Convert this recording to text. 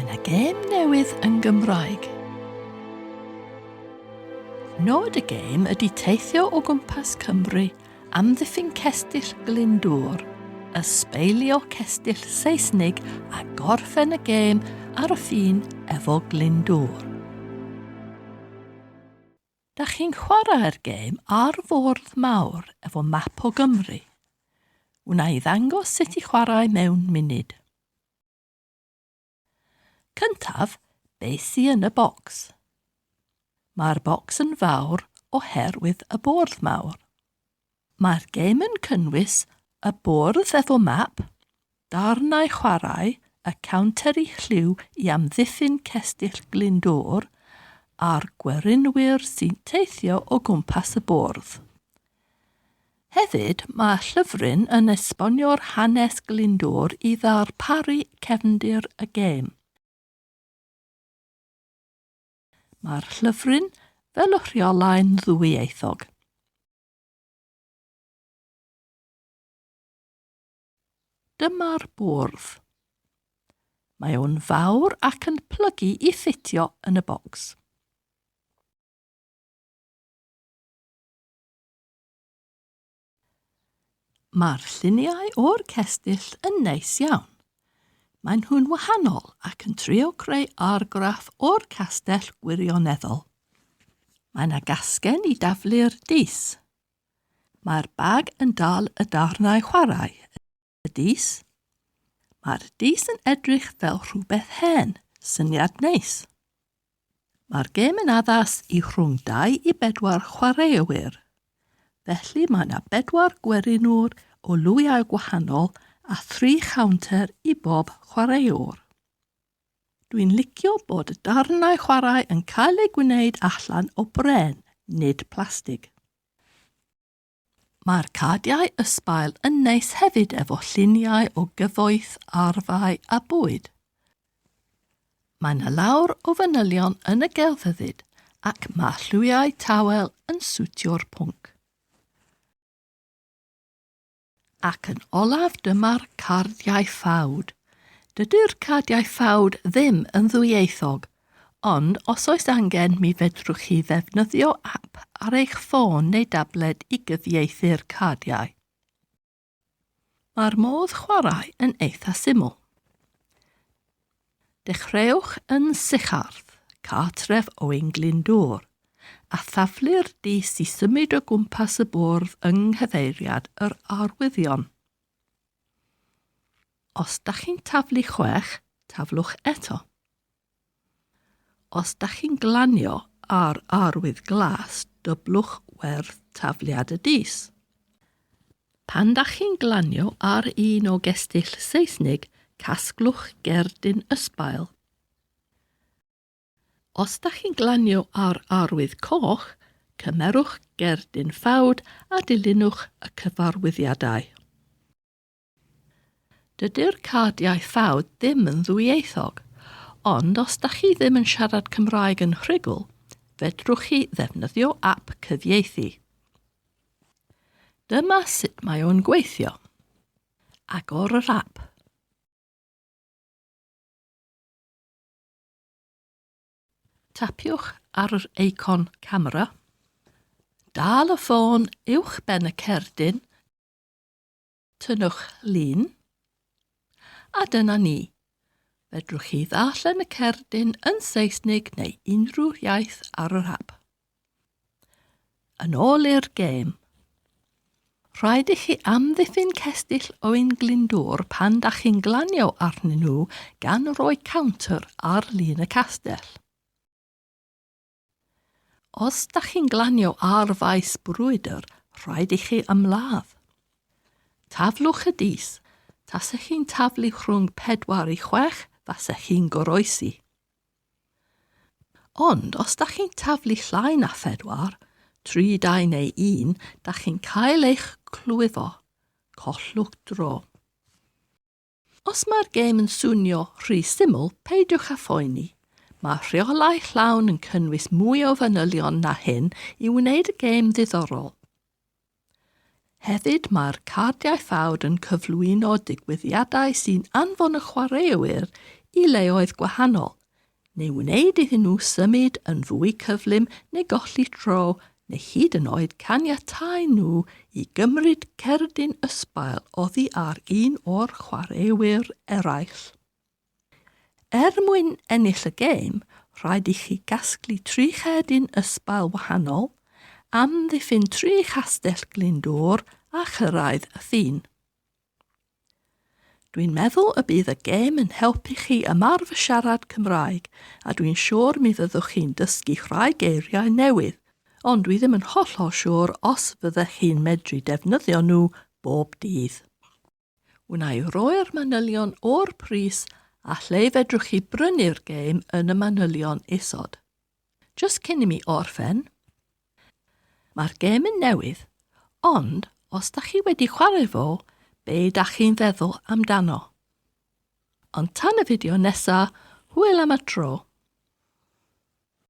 Mae yna gêm newydd yn Gymraeg. Nod y gêm ydy teithio o gwmpas Cymru am ddiffyn cestyll Glyndŵr, ysbeilio cestyll Saesnig a gorffen y gêm ar y ffin efo Glyndŵr. Da chi'n chwarae'r gêm ar fwrdd mawr efo map o Gymru. Wna i ddangos sut i chwarae mewn munud. Cyntaf, beth sy yn y bocs? Mae'r bocs yn fawr oherwydd y bwrdd mawr. Mae'r gêm yn cynnwys y bwrdd efo map, darnau chwarae, y counteri lliw i amddiffyn cestyll Glyndŵr, a'r gwerinwyr sy'n teithio o gwmpas y bwrdd. Hefyd, mae llyfryn yn esbonio'r hanes Glyndŵr i ddarparu cefndir y gêm. Mae'r llyfryn fel y rheolau'n ddwyieithog. Dyma'r bwrdd. Mae o'n fawr ac yn plygu i ffitio yn y bocs. Mae'r lluniau o'r cestyll yn neis iawn. Maen nhw'n wahanol ac yn trio creu argraff o'r castell gwirioneddol. Mae yna gasgen i daflu'r dis. Mae'r bag yn dal y darnau chwarae. Y dis. Mae'r dis yn edrych fel rhywbeth hen, syniad neis. Mae'r gêm yn addas i rhwng 2 i 4 chwaraewyr. Felly mae yna 4 gwerinwr o lwyau gwahanol a 3 counter i bob chwaraewr. Dwi'n licio bod y darnau chwarae yn cael ei gwneud allan o bren, nid plastig. Mae'r cardiau ysbail yn neis hefyd efo lluniau o gyfoeth, arfau a bwyd. Mae yna lawr o fanylion yn y gelfyddyd ac mae llwyau tawel yn swtio'r pwnc. Ac yn olaf dyma'r cardiau ffawd. Dydy'r cardiau ffawd ddim yn ddwyieithog, ond os oes angen mi fedrwch chi ddefnyddio ap ar eich ffôn neu dabled i gyfieithu'r cardiau. Mae'r modd chwarae yn eitha syml. Dechreuwch yn Sycharth, cartref o ein Glyndŵr, a thaflu'r dis i symud o gwmpas y bwrdd yng nghyfeiriad yr arwyddion. Os da chi'n taflu 6, taflwch eto. Os da chi'n glanio ar arwydd glas, dyblwch werth tafliad y dis. Pan da chi'n glanio ar un o gestyll Saesnig, casglwch gerdyn ysbail. Os da chi'n glanio ar arwydd coch, cymerwch gerdyn ffawd a dilynwch y cyfarwyddiadau. Dydy'r cardiau ffawd ddim yn ddwyieithog, ond os da chi ddim yn siarad Cymraeg yn rhugl, fedrwch chi ddefnyddio ap cyfieithu. Dyma sut mae o'n gweithio. Agor yr ap. Tapiwch ar yr eicon camera. Dal y ffôn uwch ben y cerdyn. Tynnwch lun. A dyna ni. Fedrwch chi ddarllen y cerdyn yn Saesnig neu unrhyw iaith ar yr ap. Yn ôl i'r gêm. Rhaid i chi amddiffyn cestyll o ein Glyndŵr pan da chi'n glanio arnyn nhw gan roi counter ar lun y castell. Os da chi'n glanio ar faes brwydr, rhaid i chi ymladd. Taflwch y dis. Tasech chi'n taflu rhwng 4 i 6, fasech chi'n goroesi. Ond os da chi'n taflu llai na 4, 3, 2 neu 1, da chi'n cael eich clwyfo. Collwch dro. Os mae'r gêm yn swnio rhy syml, peidiwch â phoeni. Mae rheolau llawn yn cynnwys mwy o fanylion na hyn i wneud y gêm ddiddorol. Hefyd mae'r cardiau ffawd yn cyflwyno digwyddiadau sy'n anfon y chwaraewyr i leoedd gwahanol, neu wneud iddyn nhw symud yn fwy cyflym neu golli tro, neu hyd yn oed caniatáu nhw i gymryd cerdyn ysbail oddi ar un o'r chwaraewyr eraill. Mwyn ennill y gêm, rhaid i chi gasglu 3 cherdyn ysbail wahanol, amddiffyn 3 chastell Glyndŵr a chyrraedd y ffin. Dwi'n meddwl y bydd y gêm yn helpu chi ymarfer siarad Cymraeg a dwi'n siŵr mi fyddwch chi'n dysgu rhai geiriau newydd, ond dwi ddim yn hollol siŵr os fyddech chi'n medru defnyddio nhw bob dydd. Wna i roi'r manylion o'r pris a lle fedrwch chi brynu'r gêm yn y manylion isod. Jyst cyn i mi orffen, mae'r gêm yn newydd, ond os da chi wedi chwarae fo, be da chi'n feddwl amdano? Ond tan y fideo nesaf, hwyl am y tro.